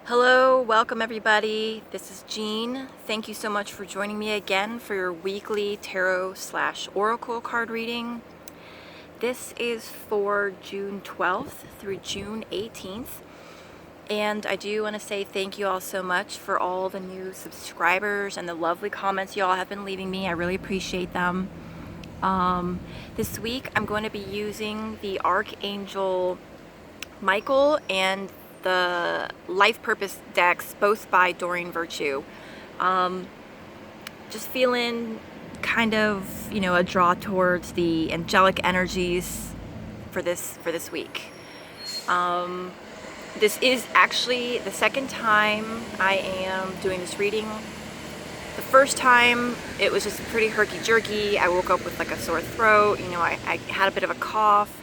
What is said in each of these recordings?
Hello, welcome everybody. This is Jean. Thank you so much for joining me again for your weekly tarot/oracle card reading. This is for June 12th through June 18th. And I do want to say thank you all so much for all the new subscribers and the lovely comments you all have been leaving me. I really appreciate them. This week I'm going to be using the Archangel Michael and the Life Purpose decks, both by Doreen Virtue. Just feeling kind of, a draw towards the angelic energies for this week. This is actually the second time I am doing this reading. The first time it was just pretty herky-jerky. I woke up with like a sore throat, I had a bit of a cough,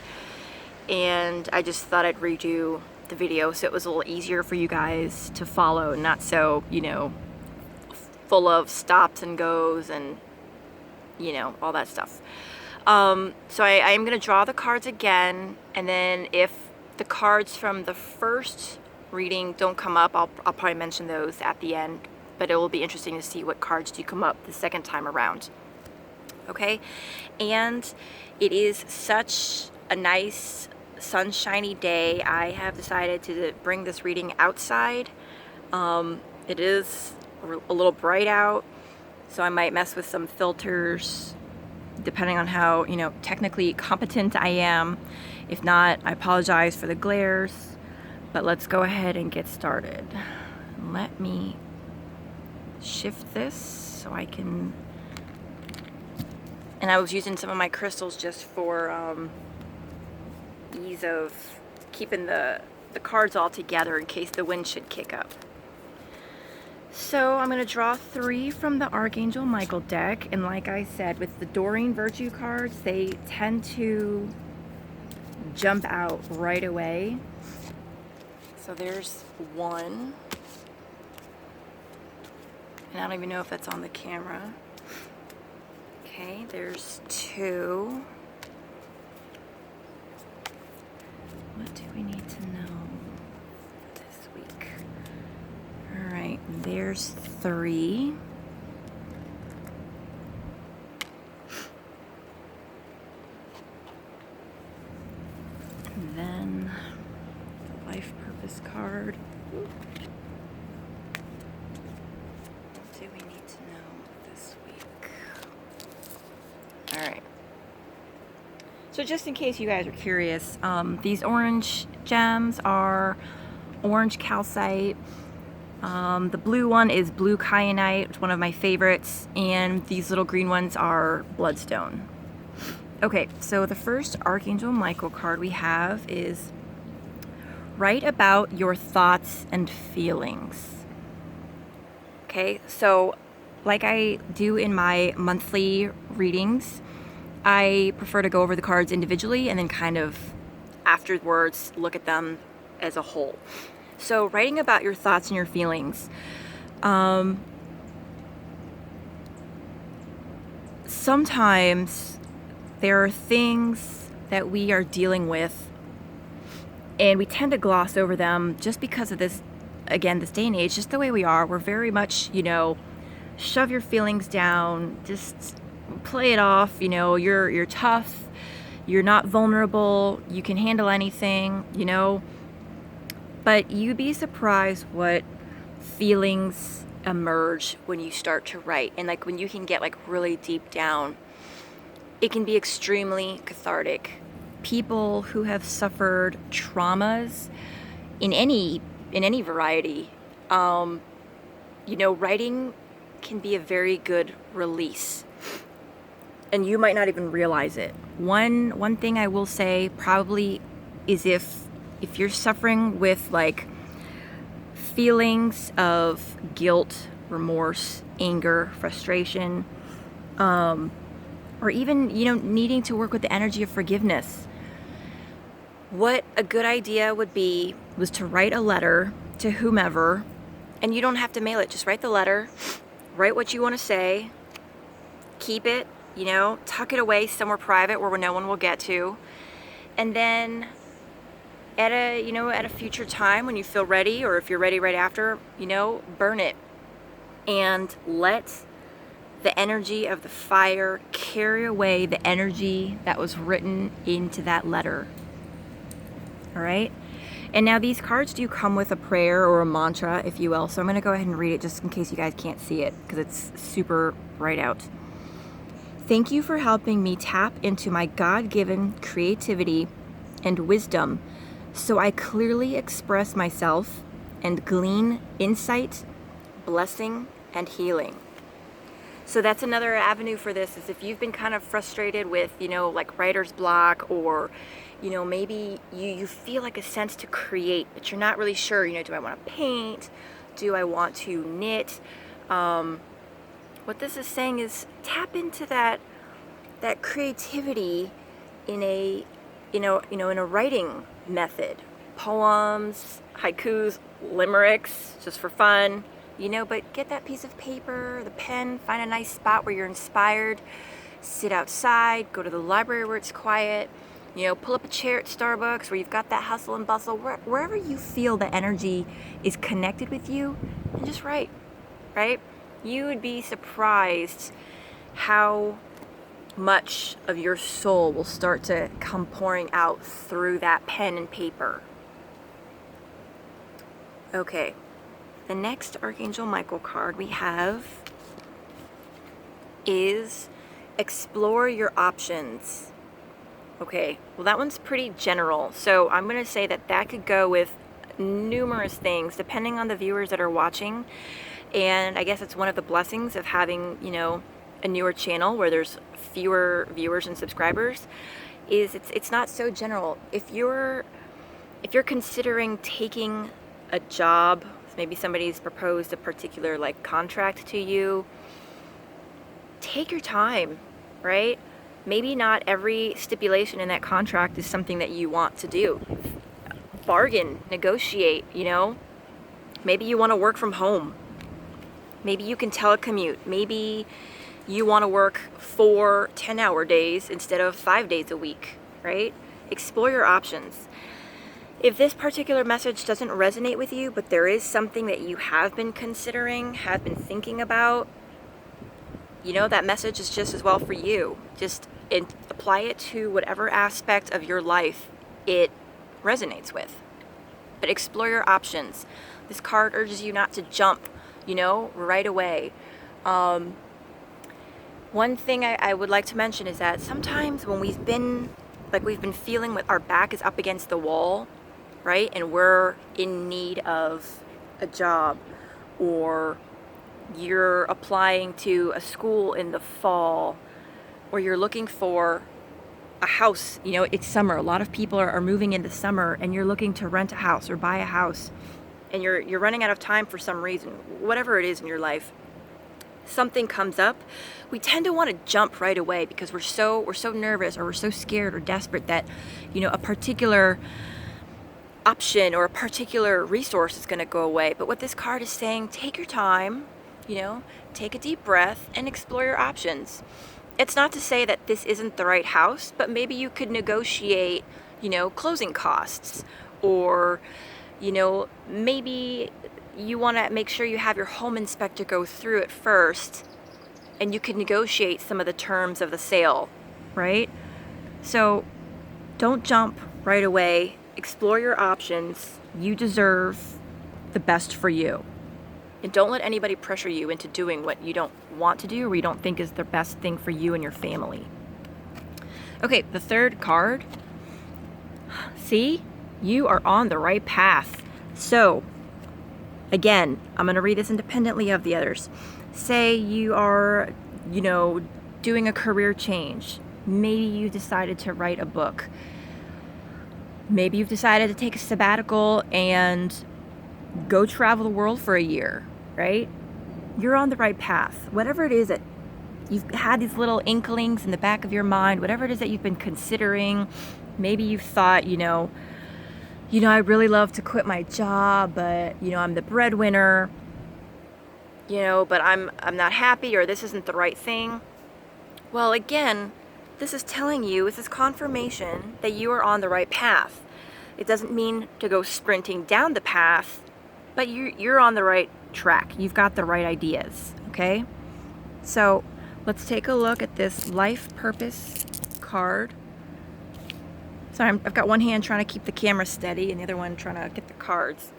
and I just thought I'd redo the video so it was a little easier for you guys to follow, not so, full of stops and goes and, all that stuff. So I am going to draw the cards again, and then if the cards from the first reading don't come up, I'll probably mention those at the end, but it will be interesting to see what cards do come up the second time around. Okay? And it is such a nice sunshiny day. I have decided to bring this reading outside. It is a little bright out, so I might mess with some filters depending on how, technically competent I am. If not, I apologize for the glares, but let's go ahead and get started. Let me shift this so I can, and I was using some of my crystals just for ease of keeping the cards all together in case the wind should kick up. So I'm going to draw 3 from the Archangel Michael deck, and like I said, with the Doreen Virtue cards, they tend to jump out right away. So there's one, and I don't even know if that's on the camera. Okay, there's 2. What do we need to know this week? All right, there's 3. And then the Life Purpose card. What do we need to know this week? All right. So just in case you guys are curious, these orange gems are orange calcite. The blue one is blue kyanite, it's one of my favorites, and these little green ones are bloodstone. Okay, so the first Archangel Michael card we have is write about your thoughts and feelings. Okay, so like I do in my monthly readings, I prefer to go over the cards individually and then kind of afterwards look at them as a whole. So writing about your thoughts and your feelings. Sometimes there are things that we are dealing with and we tend to gloss over them just because of this, again, this day and age, just the way we are. We're very much, shove your feelings down, just play it off, you're tough, you're not vulnerable, you can handle anything, but you'd be surprised what feelings emerge when you start to write, and like when you can get like really deep down, it can be extremely cathartic. People who have suffered traumas in any variety, writing can be a very good release. And you might not even realize it. One thing I will say probably is if you're suffering with like feelings of guilt, remorse, anger, frustration, or even, needing to work with the energy of forgiveness, what a good idea would be was to write a letter to whomever, and you don't have to mail it. Just write the letter, write what you want to say, keep it, tuck it away somewhere private where no one will get to, and then at a future time when you feel ready, or if you're ready right after, burn it and let the energy of the fire carry away the energy that was written into that letter. All right? And now these cards do come with a prayer or a mantra, if you will. So I'm going to go ahead and read it just in case you guys can't see it because it's super bright out. Thank you for helping me tap into my God-given creativity and wisdom so I clearly express myself and glean insight, blessing, and healing. So that's another avenue for this, is if you've been kind of frustrated with, like writer's block, or, maybe you feel like a sense to create, but you're not really sure, do I want to paint? Do I want to knit? What this is saying is tap into that creativity in a, in a writing method. Poems, haikus, limericks, just for fun. But get that piece of paper, the pen, find a nice spot where you're inspired, sit outside, go to the library where it's quiet, pull up a chair at Starbucks where you've got that hustle and bustle, wherever you feel the energy is connected with you, and just write, right? You would be surprised how much of your soul will start to come pouring out through that pen and paper. Okay. The next Archangel Michael card we have is explore your options. Okay, well that one's pretty general, so I'm going to say that could go with numerous things depending on the viewers that are watching. And I guess it's one of the blessings of having, a newer channel where there's fewer viewers and subscribers, is it's not so general. If you're considering taking a job, maybe somebody's proposed a particular contract to you, take your time, right? Maybe not every stipulation in that contract is something that you want to do. Bargain, negotiate, Maybe you want to work from home. Maybe you can telecommute. Maybe you want to work 4 10-hour days instead of 5 days a week, right? Explore your options. If this particular message doesn't resonate with you, but there is something that you have been considering, have been thinking about, that message is just as well for you. Just apply it to whatever aspect of your life it resonates with. But explore your options. This card urges you not to jump, right away. One thing I would like to mention is that sometimes when we've been feeling with our back is up against the wall, right? And we're in need of a job, or you're applying to a school in the fall, or you're looking for a house, it's summer. A lot of people are moving into summer, and you're looking to rent a house or buy a house, and you're running out of time for some reason, whatever it is in your life. Something comes up, we tend to want to jump right away because we're so nervous, or we're so scared or desperate that, a particular option or a particular resource is going to go away. But what this card is saying, take your time, take a deep breath and explore your options. It's not to say that this isn't the right house, but maybe you could negotiate, closing costs, or, maybe you want to make sure you have your home inspector go through it first, and you can negotiate some of the terms of the sale, right? So don't jump right away. Explore your options. You deserve the best for you. And don't let anybody pressure you into doing what you don't want to do, or you don't think is the best thing for you and your family. Okay, the third card. See? You are on the right path. So, again, I'm going to read this independently of the others. Say you are, doing a career change. Maybe you decided to write a book. Maybe you've decided to take a sabbatical and go travel the world for a year, right? You're on the right path. Whatever it is that you've had these little inklings in the back of your mind, whatever it is that you've been considering, maybe you've thought, I'd really love to quit my job, but, I'm the breadwinner, but I'm not happy, or this isn't the right thing. Well, again, this is telling you, this is confirmation that you are on the right path. It doesn't mean to go sprinting down the path, but you're on the right track. You've got the right ideas, okay? So let's take a look at this life purpose card. So I've got one hand trying to keep the camera steady and the other one trying to get the cards.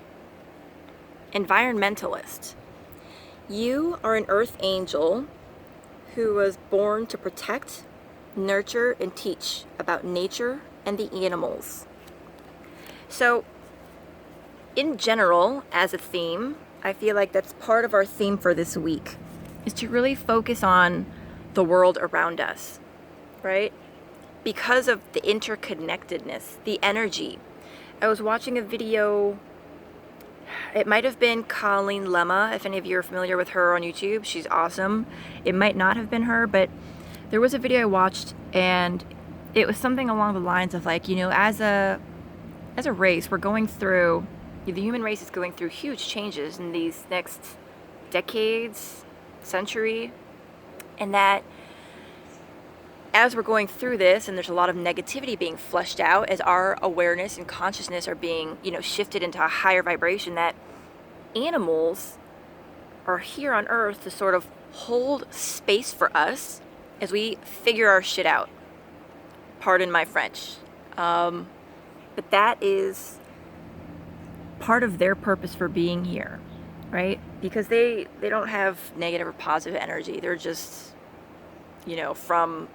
Environmentalist. You are an earth angel who was born to protect, nurture, and teach about nature and the animals. So in general, as a theme, I feel like that's part of our theme for this week, is to really focus on the world around us, right? Because of the interconnectedness, the energy. I was watching a video, it might have been Colleen Lemma, if any of you are familiar with her on YouTube. She's awesome. It might not have been her, but there was a video I watched, and it was something along the lines of like, as a race, we're going through, the human race is going through huge changes in these next decades, century, and that as we're going through this, and there's a lot of negativity being flushed out as our awareness and consciousness are being, shifted into a higher vibration, that animals are here on Earth to sort of hold space for us as we figure our shit out. Pardon my French. But that is part of their purpose for being here, right? Because they don't have negative or positive energy. They're just, from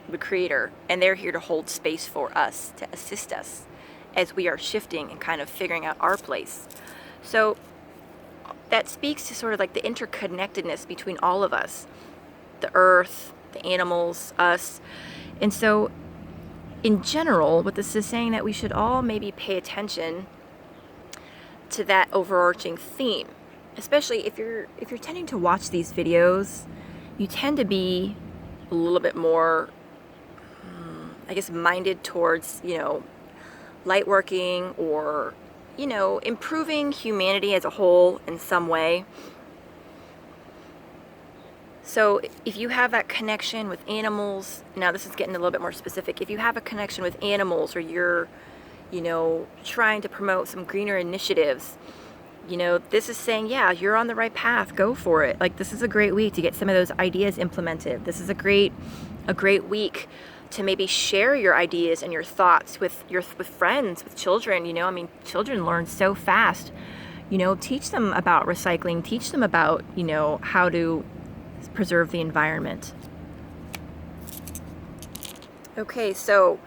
the Creator, and they're here to hold space for us, to assist us as we are shifting and kind of figuring out our place. So that speaks to sort of like the interconnectedness between all of us, the earth, the animals, us. And so in general, what this is saying, that we should all maybe pay attention to that overarching theme, especially if you're tending to watch these videos, you tend to be a little bit more, minded towards, light working or, improving humanity as a whole in some way. So if you have that connection with animals, now this is getting a little bit more specific. If you have a connection with animals, or you're, trying to promote some greener initiatives, this is saying, yeah, you're on the right path. Go for it. Like, this is a great week to get some of those ideas implemented. This is a great week to maybe share your ideas and your thoughts with friends, with children. Children learn so fast. Teach them about recycling. Teach them about, how to preserve the environment. Okay, so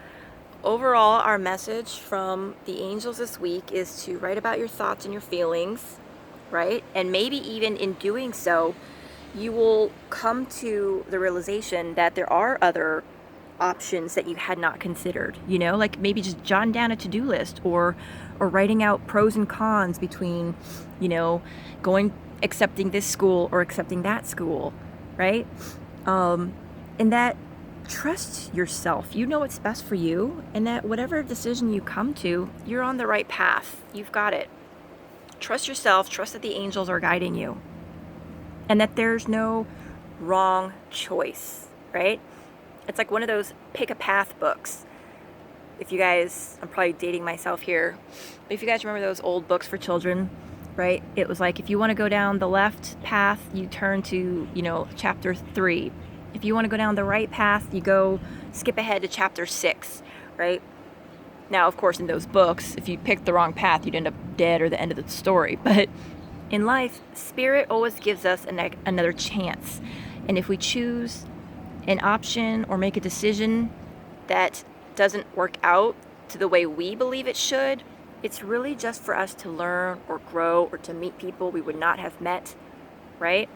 overall, our message from the angels this week is to write about your thoughts and your feelings, right? And maybe even in doing so, you will come to the realization that there are other options that you had not considered, like maybe just jotting down a to-do list, or writing out pros and cons between, accepting this school or accepting that school, right? And that trust yourself. You know what's best for you, and that whatever decision you come to, you're on the right path. You've got it. Trust yourself. Trust that the angels are guiding you, and that there's no wrong choice, right? It's like one of those pick a path books. If you guys, I'm probably dating myself here, but if you guys remember those old books for children, right? It was like, if you want to go down the left path, you turn to, chapter 3. If you want to go down the right path, you skip ahead to chapter 6, right? Now, of course, in those books, if you picked the wrong path, you'd end up dead or the end of the story. But in life, Spirit always gives us another chance. And if we choose an option or make a decision that doesn't work out to the way we believe it should, it's really just for us to learn or grow or to meet people we would not have met, right?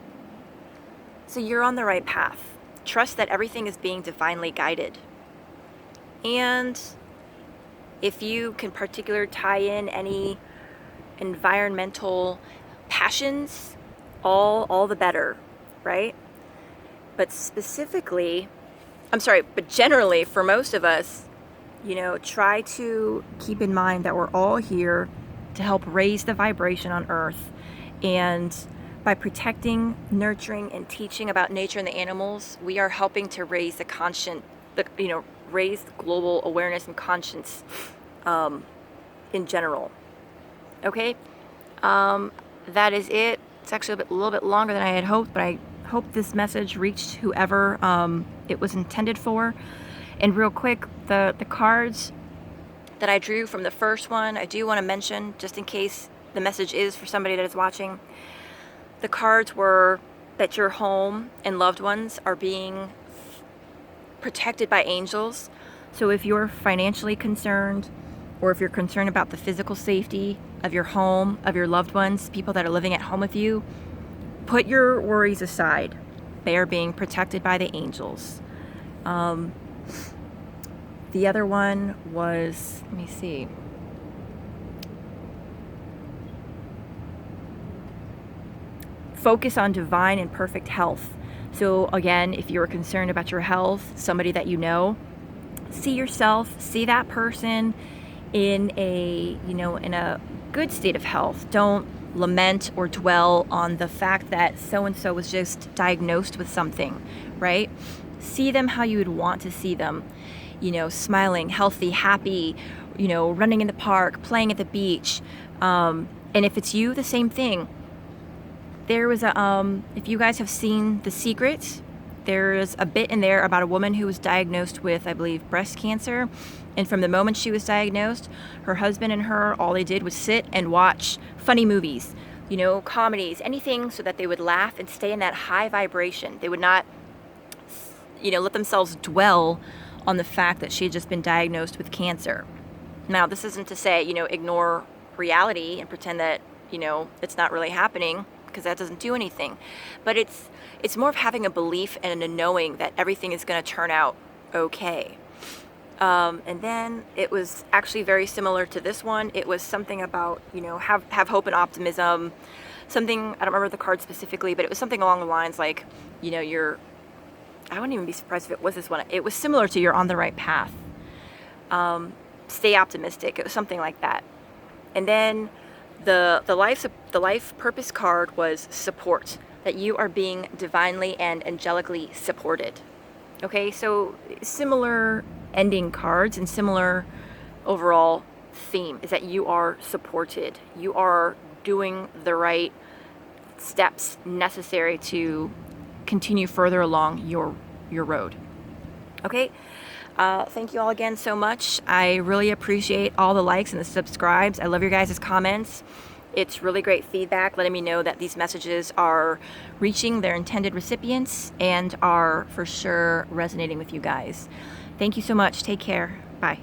So you're on the right path. Trust that everything is being divinely guided. And if you can particularly tie in any environmental passions, all the better, right? But generally, for most of us, try to keep in mind that we're all here to help raise the vibration on Earth. And by protecting, nurturing, and teaching about nature and the animals, we are helping to raise raise global awareness and conscience in general. Okay, that is it. It's actually a little bit longer than I had hoped, but I hope this message reached whoever it was intended for. And real quick, the cards that I drew from the first one, I do want to mention, just in case the message is for somebody that is watching. The cards were that your home and loved ones are being protected by angels. So if you're financially concerned, or if you're concerned about the physical safety of your home, of your loved ones, people that are living at home with you, put your worries aside. They are being protected by the angels. The other one was, let me see. Focus on divine and perfect health. So again, if you're concerned about your health, somebody that you know, see yourself, see that person in a, in a good state of health. Don't lament or dwell on the fact that so-and-so was just diagnosed with something, right? See them how you would want to see them, smiling, healthy, happy, running in the park, playing at the beach. And if it's you, the same thing. There was a, if you guys have seen The Secret, there's a bit in there about a woman who was diagnosed with, I believe, breast cancer. And from the moment she was diagnosed, her husband and her, all they did was sit and watch funny movies, comedies, anything, so that they would laugh and stay in that high vibration. They would not, let themselves dwell on the fact that she had just been diagnosed with cancer. Now, this isn't to say, ignore reality and pretend that, it's not really happening, because that doesn't do anything. But it's more of having a belief and a knowing that everything is going to turn out okay. And then it was actually very similar to this one. It was something about, have hope and optimism. Something, I don't remember the card specifically, but it was something along the lines like, I wouldn't even be surprised if it was this one. It was similar to you're on the right path. Stay optimistic. It was something like that. And then the life purpose card was support, that you are being divinely and angelically supported. Okay, so similar ending cards and similar overall theme is that you are supported. You are doing the right steps necessary to continue further along your road. Okay, thank you all again so much. I really appreciate all the likes and the subscribes. I love your guys' comments. It's really great feedback, letting me know that these messages are reaching their intended recipients and are for sure resonating with you guys. Thank you so much. Take care. Bye.